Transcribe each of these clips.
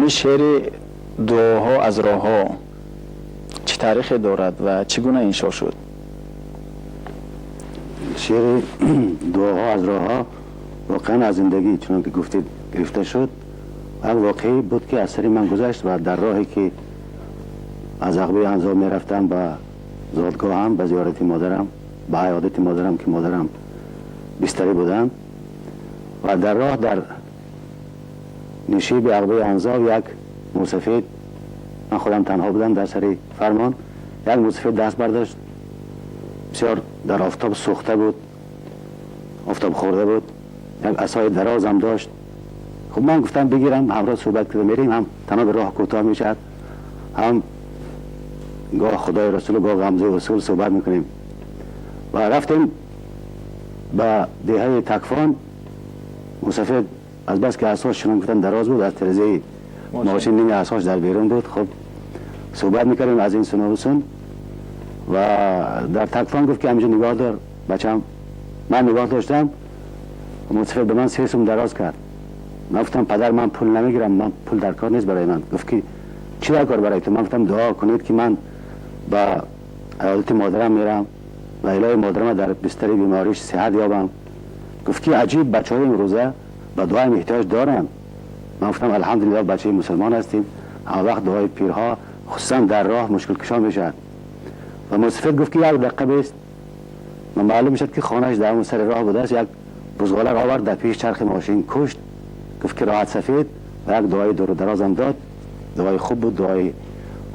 همین شعر دعاها از راه ها چه تاریخی دارد و چگونه انشا شد؟ شعر دعاها از راه ها واقعا از زندگی چون که گفتید گرفته شد. یک واقعی بود که از سری من گذشت و در راهی که از عقبه انزا می رفتم به زادگاه هم به زیارت مادرم، به عیادت مادرم که مادرم بستری بودم و در راه در نشیب عقبه انزا یک موسفید، من خودم تنها بودم در سری فرمان، یک موسفید دست برداشت، بسیار در آفتاب سوخته بود، آفتاب خورده بود، یک عصای دراز هم داشت. خب من گفتم بگیرم همراه صحبت کنیم، میریم هم تنها به راه کوتاه میشد، هم گاه خدای رسول و گاه غمزه رسول صحبت میکنیم و رفتیم به دهه تکفان. مسافر از بس که اساس شنان گفتن دراز بود، از ترزه ماشین نیم اساس در بیرون بود. خب صحبت میکردیم از این سن و سن و در تکفان گفت که همینجا نگاه دار بچم. من نگاه داشتم، مسافر به من 3 سوم دراز کرد. من گفتم پدر من پول نمیگیرم، من پول در کار نیست برای من. گفت که چی در کار برای تو؟ من گفتم دعا کنید که من با عیادت مادرم میرم و الهی مادرم در بستر بیماریش صحت یابم. گفت که عجیب بچه های امروزه به دعای احتیاج دارن. من گفتم الحمدلله بچه مسلمان هستیم، هر وقت دعای پیرها خصوصا در راه مشکل کشا میشد. و مسافر گفت که یک دقیقه بیست. من معلوم شد که خانهش در اون سر راه بوده است. یک بزغاله آورد در پیش چرخ ماشین کشت. گفت که راحت سفید و یک دعای دور و دراز هم داد. دعای خوب بود، دعای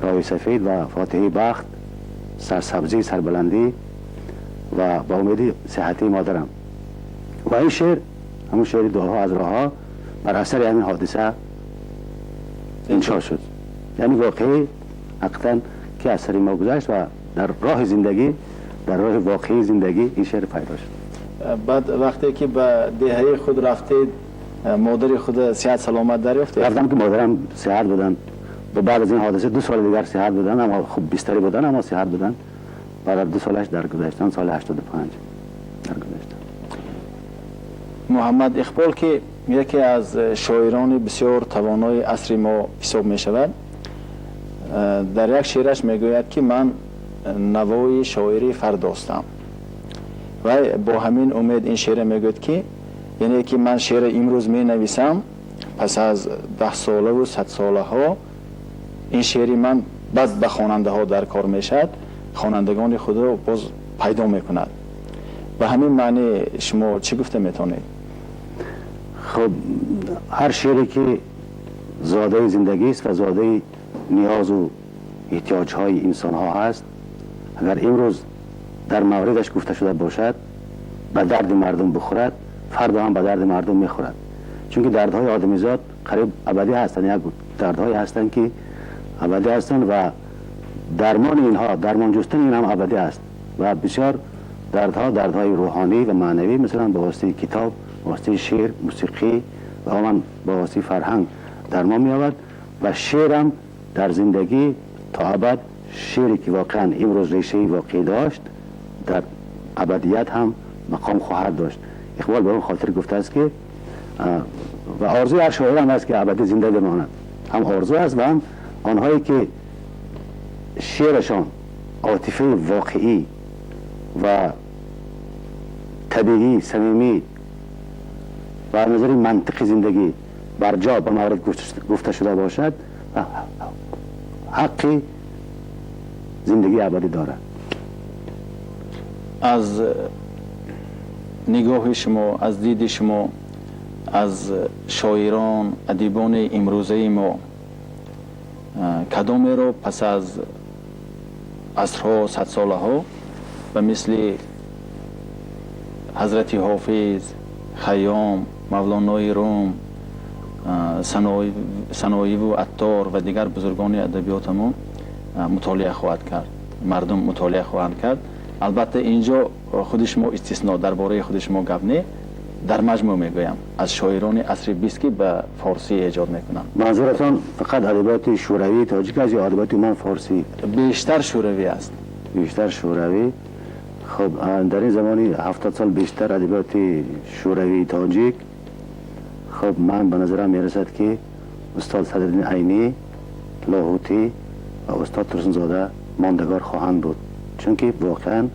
راه سفید و فاتحه بخت، سرسبزی، سربلندی و با امید صحتی مادرم. و این شعر همون شعر دعاها از راه ها بر اثر همین حادثه انشا شد. یعنی واقعی حقیقتا که اثر ما گذشت و در راه زندگی، در راه واقعی زندگی این شعر پیدا شد. بعد وقتی که به دهه خود رفتید مادر خود صحت سلامت دریافتید؟ رفتم که مادرم صحت بودن و بعد از این حادثه 2 سال دیگر صحت بودن، اما خوب بستری بودن اما صحت بودن. بعد از 2 سالش درگذشتن، سال 85 درگذشتن. محمد اقبال که یکی از شاعران بسیار توانای عصر ما حساب می شود، در یک شعرش می گوید که من نوای شاعری فرداستم و با همین امید این شعر می گوید که یعنی که من شعر امروز می نویسم، پس از 10 ساله و 100 ساله ها این شعری من بعد به خواننده ها در کار می شد، خوانندگان خود را باز پیدا می کند. به همین معنی شما چی گفته میتونید؟ خب هر شعری که زاده زندگی است و زاده نیاز و احتیاج های انسان ها هست، اگر امروز در موردش گفته شده باشد به درد مردم بخورد، فردا هم به درد مردم میخورد. چون که دردهای آدمیزاد قریب ابدی هستند، یک دردهای هستند که ابدی هستند و درمان اینها، درمان جستن این هم ابدی است و بسیار دردها، دردهای روحانی و معنوی مثلا با واسطه کتاب، با واسطه شعر، موسیقی و همان با واسطه فرهنگ درمان می‌یابد و شعرم در زندگی تا ابد، شعری که واقعا امروز ریشه واقعی داشت در ابدیت هم مقام خواهد داشت. اقبال به اون خاطر گفته است که و آرزوی هر شاعر هم است که ابدی زنده بماند. هم آرزو است و هم آنهایی که شعرشان عاطفه واقعی و طبیعی، صمیمی و نظر منطقی زندگی بر جا به مورد گفته شده باشد، حقی زندگی ابدی دارد. از نگاه شما، از دید شما، از شاعران، ادیبان امروزه ما کدام رو پس از عصرها، 100 ساله ها و مثل حضرت حافظ، خیام، مولانای روم، سنایی و عطار و دیگر بزرگان ادبیاتمون مطالعه خواهد کرد، مردم مطالعه خواهند کرد؟ البته اینجا خود شما استثناء درباره خود شما گپ نه، در مجموع میگویم از شاعران عصر 20 که به فارسی ایجاد میکنن. منظورتان فقط ادبیات شوروی تاجیک است یا ادبیات من فارسی؟ بیشتر شوروی است. بیشتر شوروی. خب در این زمانی 70 سال بیشتر ادبیات شوروی تاجیک. خب من به نظرم میرسد که استاد صدرالدین عینی، لاهوتی و استاد ترسنزاده ماندگار خواهند بود، چون که واقعا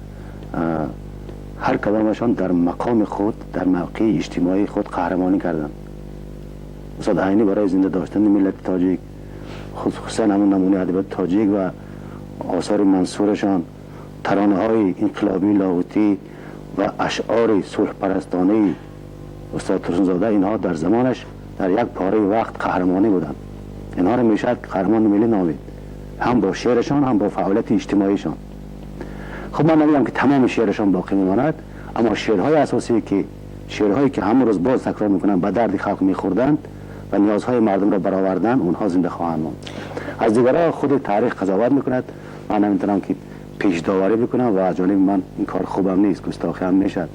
هر کدامشان در مقام خود، در موقع اجتماعی خود قهرمانی کردند. استاد عینی برای زنده داشتن ملت تاجیک، خصوصا همون نمونه ادبیات تاجیک و آثار منصورشان، ترانه های انقلابی لاهوتی و اشعار صلح پرستانه استاد ترسنزاده، اینها در زمانش در یک پاره وقت قهرمانی بودند. اینها را میشد قهرمان ملی نامید، هم با شعرشان هم با فعالیت اجتماعیشان. خب من نمیگم که تمام شعرشان باقی میماند، اما شعرهای اساسی که شعرهایی که همون روز باز تکرار میکنن، به درد خلق میخوردند و نیازهای مردم را برآوردن، اونها زنده خواهند ماند. از دیگرها خود تاریخ قضاوت میکند، من نمیتونم که پیش داوری بکنم و از جانب من این کار خوبم نیست، گستاخی هم میشد.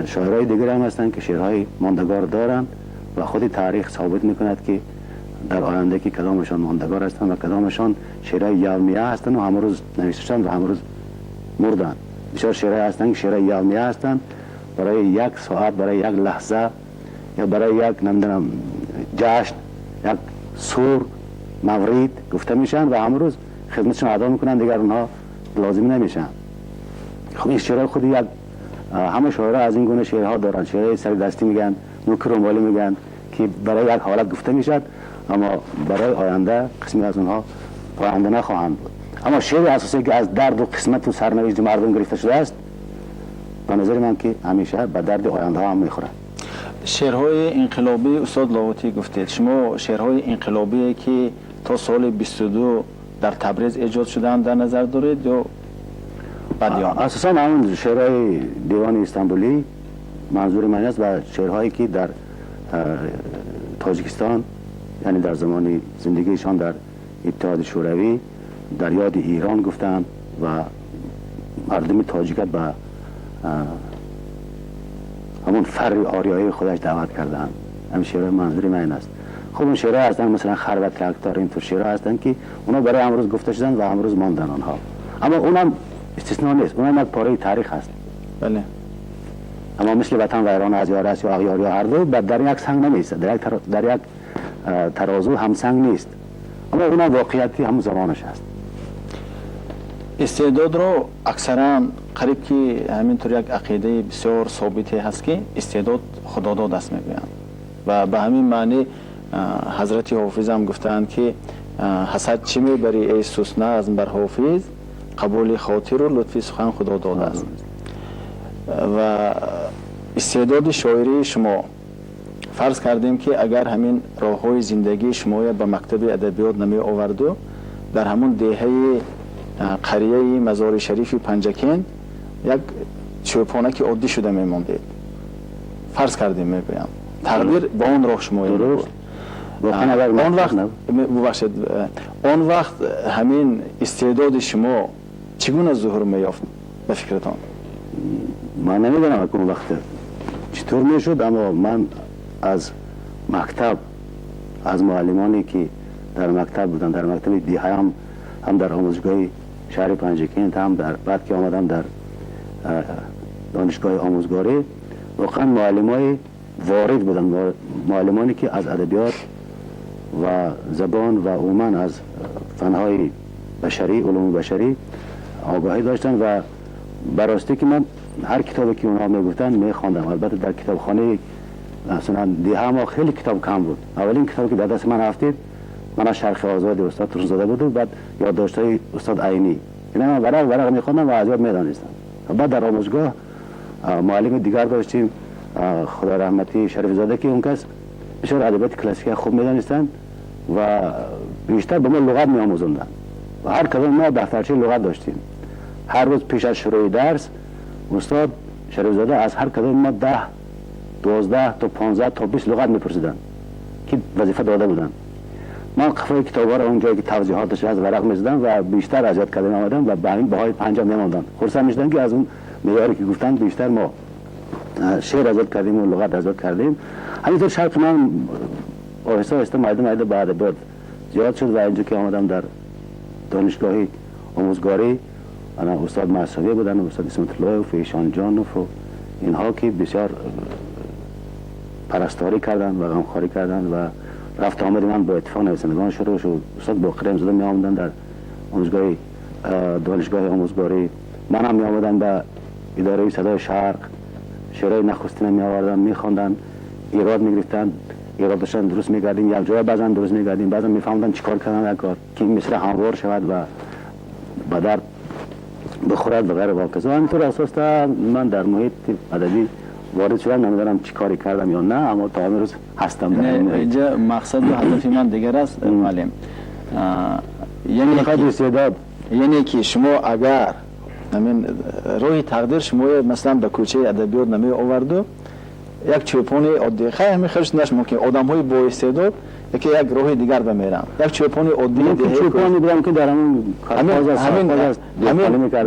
شاعرای دیگر هم هستند که شعرهای ماندگار دارند و خود تاریخ ثابت میکند که در آینده که کدامشان ماندگار هستند و کدامشان شعرهای یومیه هستند و همون روز نوشتند و همون روز مردند. بسیار شعرهای هستند که شعرهای یومیه هستند، برای یک ساعت، برای یک لحظه یا برای یک نمیدونم جشن، یک سور مورید گفته میشن و همون روز خدمتشون ادا میکنن، دیگر اونها لازم نمیشن. خب این شعرها خود یک همه شاعرها از این گونه شعرها دارن، شعرهای سردستی میگن، نوک رنبالی میگن که برای یک حالت گفته میشد، اما برای آینده قسمی از اونها پاینده نخواهند بود. اما شعر اساسی که از درد و قسمت و سرنوشت مردم گرفته شده است، به نظر من که همیشه به درد آینده ها هم میخوره. شعرهای انقلابی استاد لاهوتی گفتید، شما شعرهای انقلابی که تا سال 22 در تبریز ایجاد شدن در نظر دارید یا بعدیان؟ اساسا همون شعرهای دیوان استانبولی منظور من است و شعرهایی که در تاجیکستان، یعنی در زمان زندگیشان در اتحاد شوروی، در یاد ایران گفتند و مردم تاجیکت به همون فر آریایی خودش دعوت کردند. همین شعرهای منظور من است. خب اون شعرها هستن مثلا خربت تراکتور، اینطور شعرها هستن که اونا برای امروز گفته شدن و امروز ماندن آنها، اما اونم استثناء نیست، اونم یک پاره تاریخ هست. بله. اما مثل وطن ویران از یار است یا اغیار یا هر دو در یک سنگ نمیسته، در یک ترازو هم سنگ نیست، اما اونم واقعیتی همون زمانش هست. استعداد رو اکثرا قریب که همینطور یک عقیده بسیار ثابتی هست که استعداد خداداد است میگویند و به همین معنی حضرت حافظ هم گفتند که حسد چی میبری ای سوسنه از بر حافظ، قبول خاطر و لطفی سخن خدا داده است. و استعداد شاعری شما فرض کردیم که اگر همین راه های زندگی شما به مکتب ادبیات نمی آورد و در همون دهه قریه مزار شریف پنجکین یک چوپانک عادی شده میموندید، فرض کردیم میگویم تقدیر با اون راه شما بود. آن وقت همین استعداد شما چگونه ظهور میافت به فکرتان؟ من نمیدونم اون وقت چطور میشد، اما من از مکتب، از معلمانی که در مکتب بودن، در مکتب دیه هم در آموزگاه شهر پنجکین، هم در بعد که آمدم در دانشگاه آموزگاری، واقعا معلمای وارد بودن، معلمانی که از ادبیات و زبان و عموما از فنهای بشری، علوم بشری آگاهی داشتن و براستی که من هر کتابی که اونها میگفتن میخواندم. البته در کتابخانه مثلا دیه ما خیلی کتاب کم بود. اولین کتابی که در دست من افتید من شرخ آزاد استاد ترسنزاده بود و بعد یادداشت‌های استاد عینی، اینا من ورق میخواندم و از یاد میدانستم. بعد در آموزگاه معلم دیگر داشتیم، خدا رحمتی شریف زاده، که اون کس بسیار ادبیات کلاسیک خوب میدانستن و بیشتر به ما لغت میآموزوندن و هر کدام ما دفترچه لغت داشتیم. هر روز پیش از شروع درس استاد شریف زاده از هر کدام ما 10 12 تا 15 تا 20 لغت میپرسیدن که وظیفه داده بودن. من قفای کتاب‌ها را اونجایی که توضیحاتش از ورق می‌زدم و بیشتر از یاد کردم آمدم و به همین بهای 5 می‌ماندن. خرسند می‌شدن که از اون معیاری که گفتن بیشتر ما شعر از یاد کردیم و لغت از یاد کردیم. همینطور شرط من آهسته آهسته مایده بعد بعد زیاد شد و اینجا که آمدم در دانشگاه آموزگاری، انا استاد معصوی بودن و استاد اسمت الله و فیشان جانوف و اینها که بسیار پرستاری کردن و غمخواری کردن و رفت آمد من با اتفاق نویسندگان شروع شد. استاد باقری امزاده می آمدن در دانشگاه آموزگاری، من هم می آمدن به اداره صدای شرق، شعرهای نخستین می آوردن، می خواندن، ایراد می گرفتن، ایراد داشتن درست می کردیم، یک جای بعضا درست می کردیم، بعضا می فهمدن چیکار کردن، یک کار که مثل هموار شود و به درد بخورد و غیر واقعا. همینطور اساس من در محیط ادبی وارد شدم، نمیدونم چی کاری کردم یا نه، اما تا امروز هستم در این محیط. اینجا مقصد و هدف من دیگر است معلم. یعنی که شما اگر همین روی تقدیر شما مثلا به کوچه ادبیات نمی آوردو، یک چوپانی عادی خیلی همین خرج نش ممکن آدم های با استعداد یکی یک راه دیگر بمیرن، یک چوپانی عادی چوپانی بودم که در همین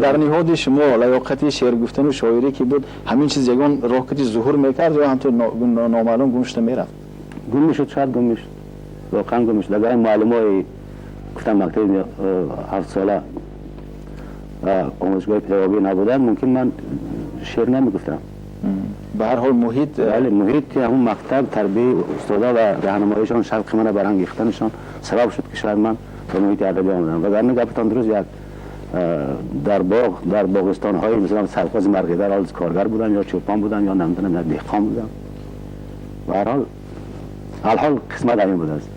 در نهاد شما لیاقت شعر گفتن و شاعری که بود، همین چیز یگان راکتی ظهور میکرد یا همطور نامعلوم گم شده میرفت؟ گم میشد، شاید گم میشد، واقعا گم میشد. اگر معلمای گفتم مکتب 7 ساله آموزگاه پداگوژی نبودن ممکن من شعر نمیگفتم. به هر حال محیط بله، محیط که همون مکتب تربیت استادا و راهنماییشان شوق من برانگیختنشان سبب شد که شاید من به محیط ادبی آمدم. وگرنه گفتم درست یک در باغستان های مثلا سرفراز مرغیدر حال کارگر بودن یا چوپان بودن یا نمیدونم یا دهقان بودن. به هر حال قسمت همین بود است.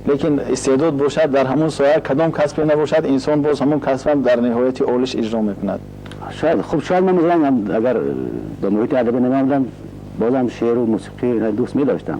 لیکن استعداد باشد در همون سایه کدام کسبی نباشد، انسان باز همون کسب در نهایت اولش اجرا میکند. شاید من مثلا اگر به محیط ادبی نمی‌آمدم بازم شعر و موسیقی دوست می داشتم.